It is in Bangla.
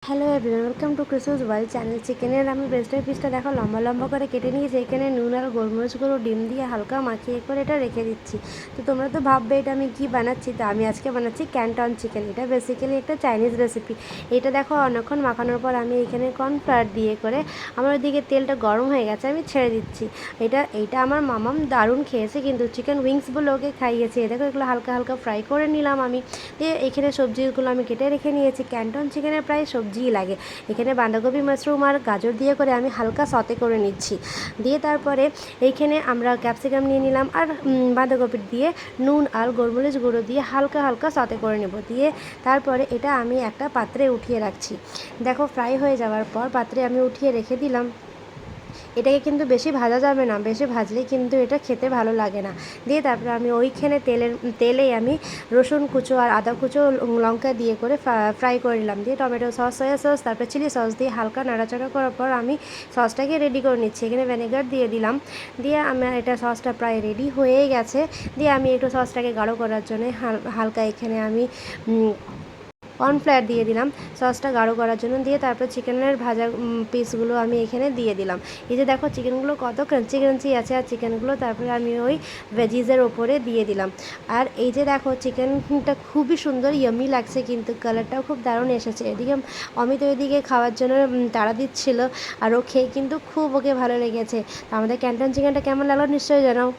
Hello everyone, welcome to Krissus world channel. চিকেনের আমি ব্রেস্টের পিসটা দেখো লম্বা লম্বা করে কেটে নিয়েছি। এখানে নুন আর গোলমরিচ গুঁড়ো ডিম দিয়ে হালকা মাখিয়ে করে এটা রেখে দিচ্ছি। তো তোমরা তো ভাববে এটা আমি কী বানাচ্ছি, তো আমি আজকে বানাচ্ছি ক্যান্টন চিকেন। এটা বেসিক্যালি একটা চাইনিজ রেসিপি। এটা দেখো অনেকক্ষণ মাখানোর পর আমি এখানে কর্নফ্লাওয়ার দিয়ে করে আমার ওদিকে তেলটা গরম হয়ে গেছে, আমি ছেড়ে দিচ্ছি। এইটা আমার মামাম দারুণ খেয়েছে, কিন্তু চিকেন উইংস বলে ওকে খাইয়েছে। দেখো এগুলো হালকা হালকা ফ্রাই করে নিলাম আমি। দিয়ে এখানে সবজিগুলো আমি কেটে রেখে নিয়েছি। ক্যান্টন চিকেনের প্রায় সবজিই লাগে। এখানে বাঁধাকপি, মাশরুম আর গাজর দিয়ে করে আমি হালকা সতে করে নিচ্ছি। দিয়ে তারপরে এইখানে আমরা ক্যাপসিকাম নিয়ে নিলাম আর বাঁধাকপি দিয়ে নুন আর গোলমরিচ গুঁড়ো দিয়ে হালকা হালকা সতে করে নেব। দিয়ে তারপরে এটা আমি একটা পাত্রে উঠিয়ে রাখছি। দেখো ফ্রাই হয়ে যাওয়ার পর পাত্রে আমি উঠিয়ে রেখে দিলাম। এটাকে কিন্তু বেশি ভাজা যাবে না, বেশি ভাজলে কিন্তু এটা খেতে ভালো লাগে না। দিয়ে তারপরে আমি ওইখানে তেলেই আমি রসুন কুচো আর আদা কুচো লঙ্কা দিয়ে করে ফ্রাই করে নিলাম। দিয়ে টমেটো সস, সয়া সস, তারপরে চিলি সস দিয়ে হালকা নাড়াচাড়া করার পর আমি সসটাকে রেডি করে নিচ্ছি। এখানে ভিনেগার দিয়ে দিলাম। দিয়ে আমার এটা সসটা প্রায় রেডি হয়েই গেছে। দিয়ে আমি একটু সসটাকে গাঢ় করার জন্য হালকা এখানে আমি কর্নফ্লাওয়ার দিয়ে দিলাম সসটা গাঢ় করার জন্য। দিয়ে তারপর চিকেনের ভাজা পিসগুলো আমি এখানে দিয়ে দিলাম। এই যে দেখো চিকেনগুলো কত ক্রাঞ্চি ক্রাঞ্চি আছে, আর চিকেনগুলো তারপরে আমি ওই ভেজিসের ওপরে দিয়ে দিলাম। আর এই যে দেখো চিকেনটা খুবই সুন্দর ইয়ামি লাগছে, কিন্তু কালারটাও খুব দারুণ এসেছে। এদিকে অমিত ওইদিকে খাওয়ার জন্য তাড়া দিচ্ছিল, আর ও খেয়ে কিন্তু খুব ওকে ভালো লেগেছে। তো আমাদের ক্যান্টন চিকেনটা কেমন লাগলো নিশ্চয়ই জানাও।